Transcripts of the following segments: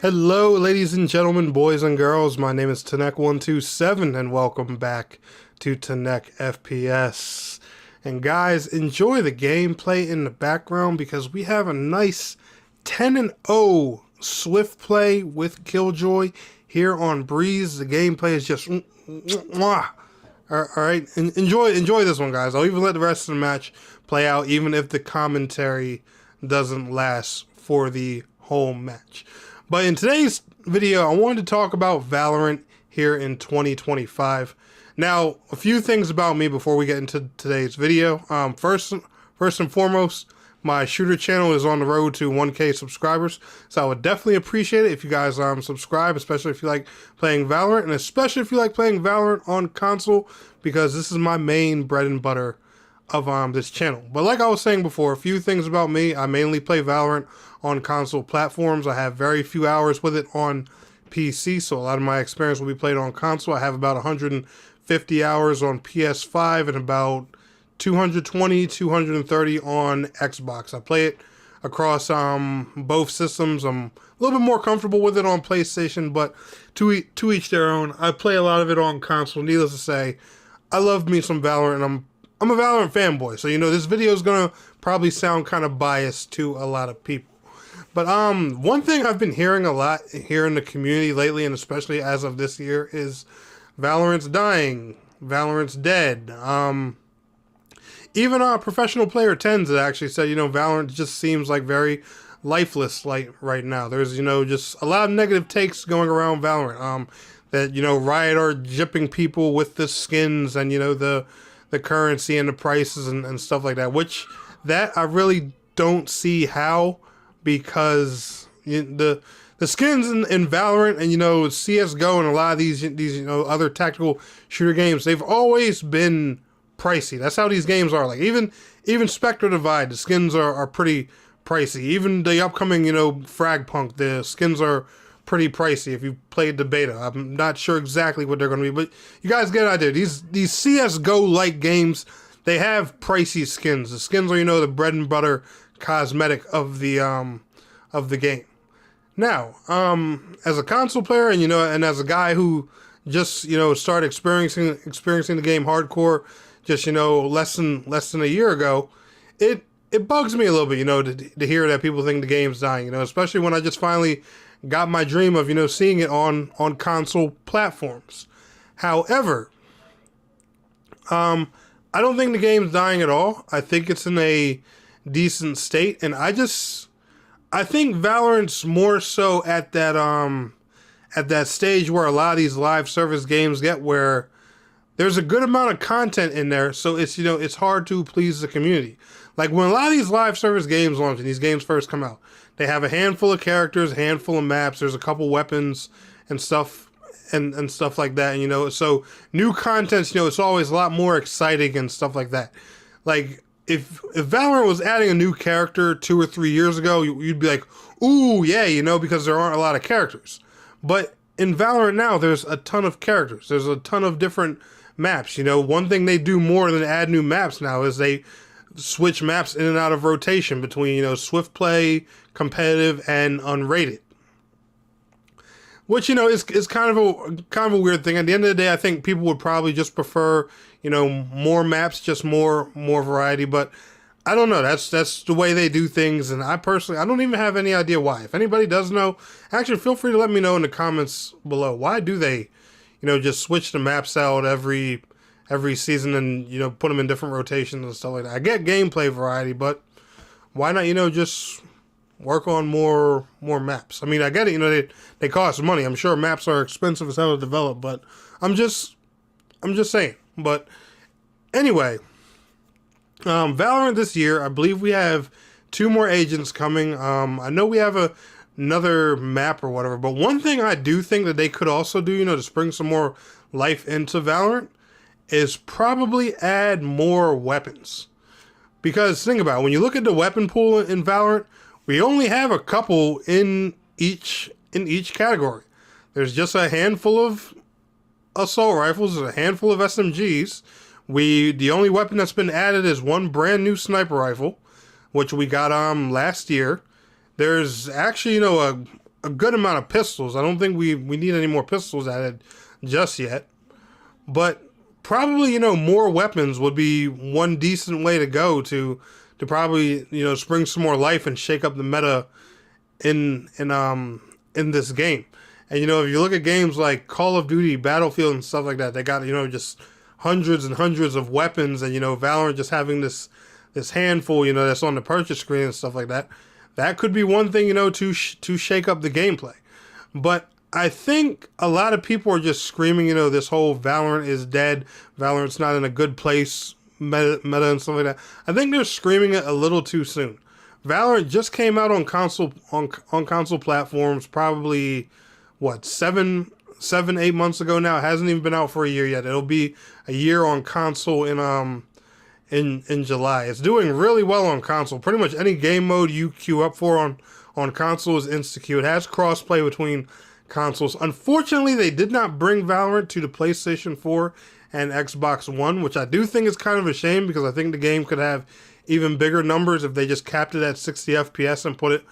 Hello, ladies and gentlemen, boys and girls. My name is Tanek127, and welcome back to Tanek FPS. And guys, enjoy the gameplay in the background because we have a nice 10-0 swift play with Killjoy here on Breeze. The gameplay is just mwah. All right, enjoy this one, guys. I'll even let the rest of the match play out, even if the commentary doesn't last for the whole match. But in today's video, I wanted to talk about Valorant here in 2025. Now, a few things about me before we get into today's video. First and foremost, my shooter channel is on the road to 1K subscribers, so I would definitely appreciate it if you guys subscribe, especially if you like playing Valorant, and especially if you like playing Valorant on console, because this is my main bread and butter of this channel. But like I was saying before, a few things about me. I mainly play Valorant on console platforms. I have very few hours with it on PC, so a lot of my experience will be played on console. I have about 150 hours on PS5 and about 220, 230 on Xbox. I play it across both systems. I'm a little bit more comfortable with it on PlayStation, but to each their own. I play a lot of it on console. Needless to say, I love me some Valorant, and I'm a Valorant fanboy, so this video is gonna probably sound kind of biased to a lot of people. But one thing I've been hearing a lot here in the community lately, and especially as of this year, is Valorant's dying, Valorant's dead. Even Professional Player 10s that actually said, Valorant just seems like very lifeless right now. There's, just a lot of negative takes going around Valorant. That, Riot are gypping people with the skins and, the currency and the prices and stuff like that, which that I really don't see how, because the skins in Valorant and CSGO and a lot of these other tactical shooter games, they've always been pricey. That's how these games are. Like even Spectre Divide, the skins are pretty pricey. Even the upcoming Fragpunk, the skins are pretty pricey if you played the beta. I'm not sure exactly what they're going to be, but you guys get an idea. These CSGO-like games, they have pricey skins. The skins are the bread and butter cosmetic of the game. Now, as a console player and and as a guy who just started experiencing the game hardcore just less than a year ago, it bugs me a little bit to hear that people think the game's dying, especially when I just finally got my dream of seeing it on console platforms. However, I don't think the game's dying at all. I think it's in a decent state, and I think Valorant's more so at that stage where a lot of these live service games get, where there's a good amount of content in there, so it's it's hard to please the community. Like when a lot of these live service games launch and these games first come out, they have a handful of characters, a handful of maps, there's a couple weapons and stuff and stuff like that, and so new content, it's always a lot more exciting and stuff like that. Like if Valorant was adding a new character 2 or 3 years ago, you'd be like, ooh, yeah, because there aren't a lot of characters. But in Valorant now, there's a ton of characters. There's a ton of different maps. One thing they do more than add new maps now is they switch maps in and out of rotation between, swift play, competitive, and unrated. Which, is kind of a weird thing. At the end of the day, I think people would probably just prefer, more maps, just more variety. But I don't know. That's the way they do things. And I don't even have any idea why. If anybody does know, actually feel free to let me know in the comments below. Why do they, just switch the maps out every season and, put them in different rotations and stuff like that? I get gameplay variety, but why not, just work on more maps? I mean, I get it, they cost money. I'm sure maps are expensive as hell to develop, but I'm just saying. But anyway, Valorant this year, I believe we have 2 more agents coming. I know we have another map or whatever, but one thing I do think that they could also do, to spring some more life into Valorant, is probably add more weapons. Because think about it, when you look at the weapon pool in Valorant, we only have a couple in each category. There's just a handful of assault rifles and a handful of SMGs. The only weapon that's been added is one brand new sniper rifle, which we got last year. There's actually a good amount of pistols. I don't think we need any more pistols added just yet. But probably, more weapons would be one decent way to go to probably, spring some more life and shake up the meta in this game. And if you look at games like Call of Duty, Battlefield, and stuff like that, they got just hundreds and hundreds of weapons, and Valorant just having this handful, that's on the purchase screen and stuff like that. That could be one thing, to shake up the gameplay. But I think a lot of people are just screaming, this whole Valorant is dead, Valorant's not in a good place, meta and stuff like that. I think they're screaming it a little too soon. Valorant just came out on console platforms probably 7-8 months ago now. It hasn't even been out for a year yet. It'll be a year on console in July. It's doing really well on console. Pretty much any game mode you queue up for on console is insta-queue. It has crossplay between consoles. Unfortunately, they did not bring Valorant to the PlayStation 4 and Xbox One, which I do think is kind of a shame, because I think the game could have even bigger numbers if they just capped it at 60 FPS and put it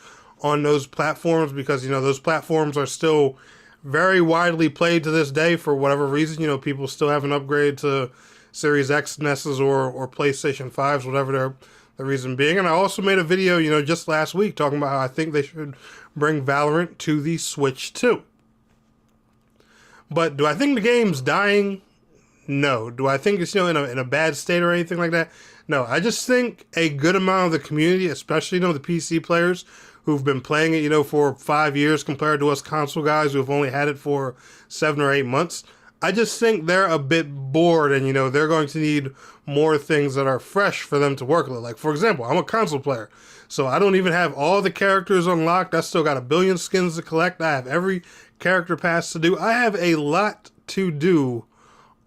on those platforms, because those platforms are still very widely played to this day for whatever reason. People still haven't upgraded to Series X NESs or PlayStation 5s, whatever the reason being. And I also made a video, just last week talking about how I think they should bring Valorant to the Switch too. But do I think the game's dying? No. Do I think it's in a bad state or anything like that? No. I just think a good amount of the community, especially the PC players who've been playing it for 5 years compared to us console guys who've only had it for 7 or 8 months, I just think they're a bit bored, and they're going to need more things that are fresh for them to work with. Like, for example, I'm a console player, so I don't even have all the characters unlocked. I still got a billion skins to collect. I have every character pass to do. I have a lot to do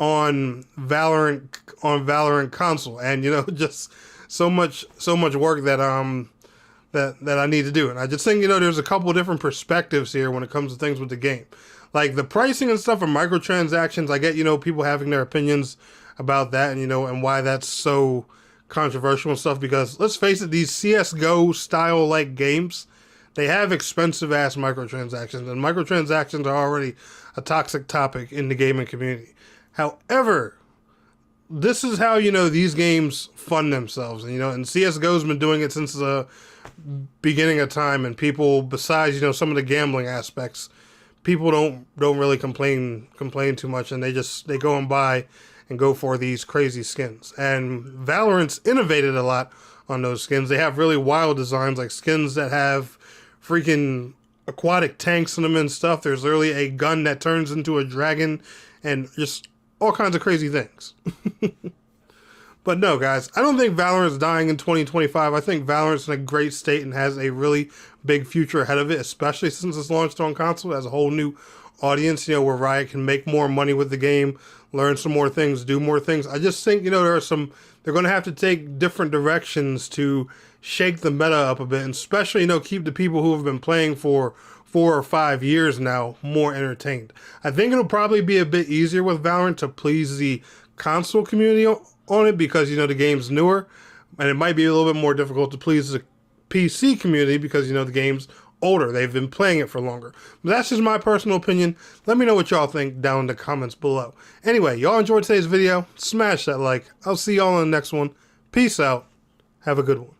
on Valorant console, and just so much work that I need to do. And I just think there's a couple different perspectives here when it comes to things with the game. Like the pricing and stuff and microtransactions, I get, people having their opinions about that, and and why that's so controversial and stuff, because let's face it, these CSGO style like games, they have expensive ass microtransactions, and microtransactions are already a toxic topic in the gaming community. However, this is how these games fund themselves, and CSGO's been doing it since the beginning of time, and people, besides some of the gambling aspects, people don't really complain too much, and they go and buy and go for these crazy skins. And Valorant's innovated a lot on those skins. They have really wild designs, like skins that have freaking aquatic tanks in them and stuff. There's literally a gun that turns into a dragon, and just all kinds of crazy things. But no, guys, I don't think Valorant's dying in 2025. I think Valorant's in a great state and has a really big future ahead of it, especially since it's launched on console. It has a whole new audience, where Riot can make more money with the game, learn some more things, do more things. I just think, they're going to have to take different directions to shake the meta up a bit, and especially, keep the people who have been playing for 4 or 5 years now more entertained. I think it'll probably be a bit easier with Valorant to please the console community on it, because the game's newer, and it might be a little bit more difficult to please the PC community because the game's older. They've been playing it for longer. But that's just my personal opinion. Let me know what y'all think down in the comments below. Anyway, y'all enjoyed today's video, smash that like. I'll see y'all in the next one. Peace out. Have a good one.